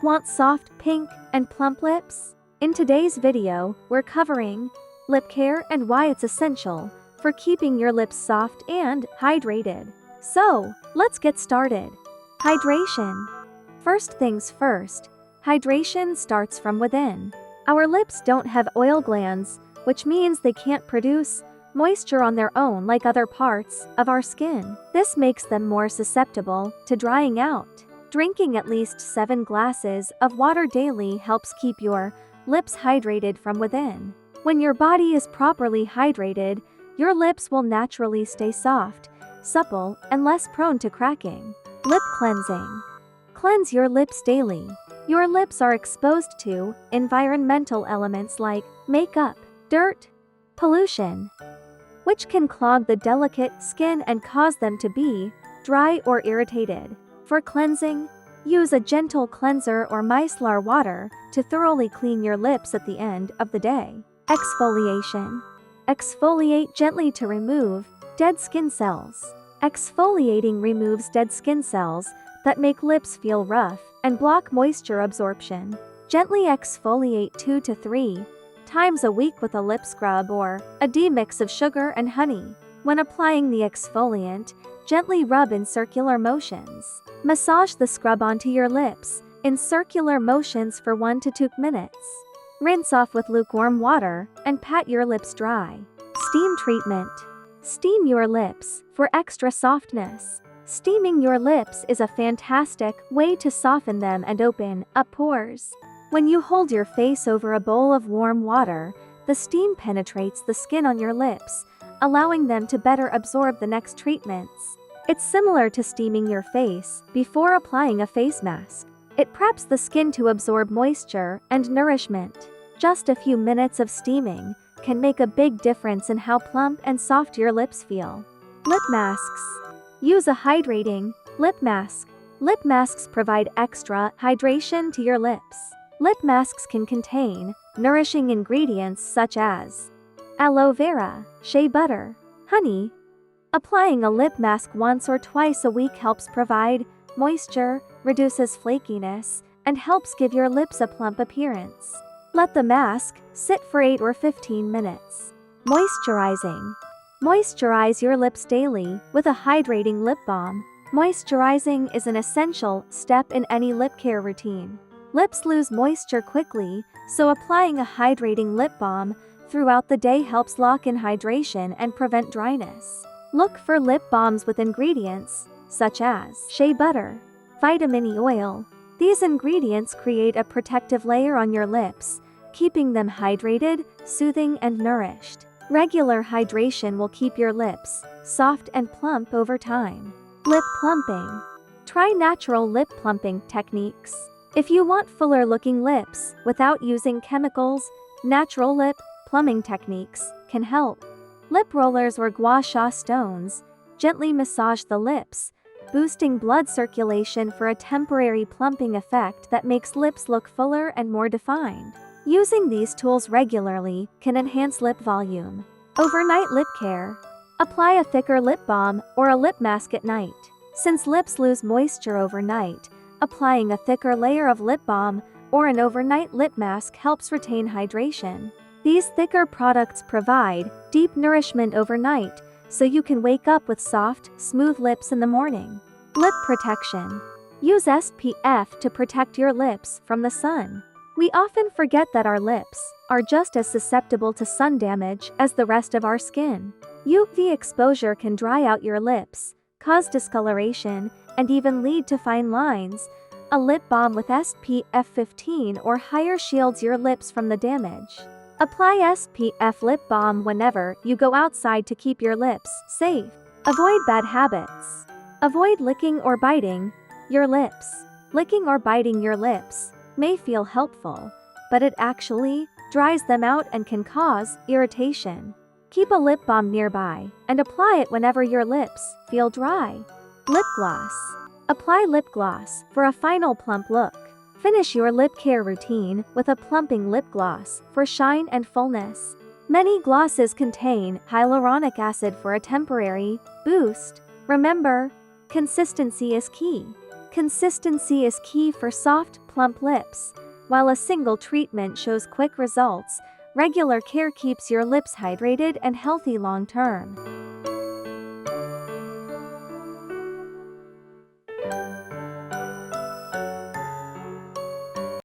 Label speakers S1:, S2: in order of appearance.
S1: Want soft, pink, and plump lips? In today's video, we're covering lip care and why it's essential for keeping your lips soft and hydrated. So, let's get started. Hydration. First things first, hydration starts from within. Our lips don't have oil glands, which means they can't produce moisture on their own like other parts of our skin. This makes them more susceptible to drying out. Drinking at least 7 glasses of water daily helps keep your lips hydrated from within. When your body is properly hydrated, your lips will naturally stay soft, supple, and less prone to cracking. Lip cleansing. Cleanse your lips daily. Your lips are exposed to environmental elements like makeup, dirt, pollution, which can clog the delicate skin and cause them to be dry or irritated. For cleansing, use a gentle cleanser or micellar water to thoroughly clean your lips at the end of the day. Exfoliation. Exfoliate gently to remove dead skin cells. Exfoliating removes dead skin cells that make lips feel rough and block moisture absorption. Gently exfoliate 2 to 3 times a week with a lip scrub or a mix of sugar and honey. When applying the exfoliant, gently rub in circular motions. Massage the scrub onto your lips in circular motions for 1 to 2 minutes. Rinse off with lukewarm water and pat your lips dry. Steam treatment. Steam your lips for extra softness. Steaming your lips is a fantastic way to soften them and open up pores. When you hold your face over a bowl of warm water, the steam penetrates the skin on your lips, allowing them to better absorb the next treatments. It's similar to steaming your face before applying a face mask. It preps the skin to absorb moisture and nourishment. Just a few minutes of steaming can make a big difference in how plump and soft your lips feel. Lip masks. Use a hydrating lip mask. Lip masks provide extra hydration to your lips. Lip masks can contain nourishing ingredients such as aloe vera, shea butter, honey. Applying a lip mask once or twice a week helps provide moisture, reduces flakiness, and helps give your lips a plump appearance. Let the mask sit for 8 or 15 minutes. Moisturizing. Moisturize your lips daily with a hydrating lip balm. Moisturizing is an essential step in any lip care routine. Lips lose moisture quickly, so applying a hydrating lip balm throughout the day helps lock in hydration and prevent dryness. Look for lip balms with ingredients such as shea butter, vitamin E oil. These ingredients create a protective layer on your lips, keeping them hydrated, soothing, and nourished. Regular hydration will keep your lips soft and plump over time. Lip plumping. Try natural lip plumping techniques. If you want fuller looking lips without using chemicals, natural lip plumping techniques can help. Lip rollers or gua sha stones gently massage the lips, boosting blood circulation for a temporary plumping effect that makes lips look fuller and more defined. Using these tools regularly can enhance lip volume. Overnight lip care. Apply a thicker lip balm or a lip mask at night. Since lips lose moisture overnight, applying a thicker layer of lip balm or an overnight lip mask helps retain hydration. These thicker products provide deep nourishment overnight, so you can wake up with soft, smooth lips in the morning. Lip protection. Use SPF to protect your lips from the sun. We often forget that our lips are just as susceptible to sun damage as the rest of our skin. UV exposure can dry out your lips, cause discoloration, and even lead to fine lines. A lip balm with SPF 15 or higher shields your lips from the damage. Apply SPF lip balm whenever you go outside to keep your lips safe. Avoid bad habits. Avoid licking or biting your lips. Licking or biting your lips may feel helpful, but it actually dries them out and can cause irritation. Keep a lip balm nearby and apply it whenever your lips feel dry. Lip gloss. Apply lip gloss for a final plump look. Finish your lip care routine with a plumping lip gloss for shine and fullness. Many glosses contain hyaluronic acid for a temporary boost. Remember, consistency is key. Consistency is key for soft, plump lips. While a single treatment shows quick results, regular care keeps your lips hydrated and healthy long term.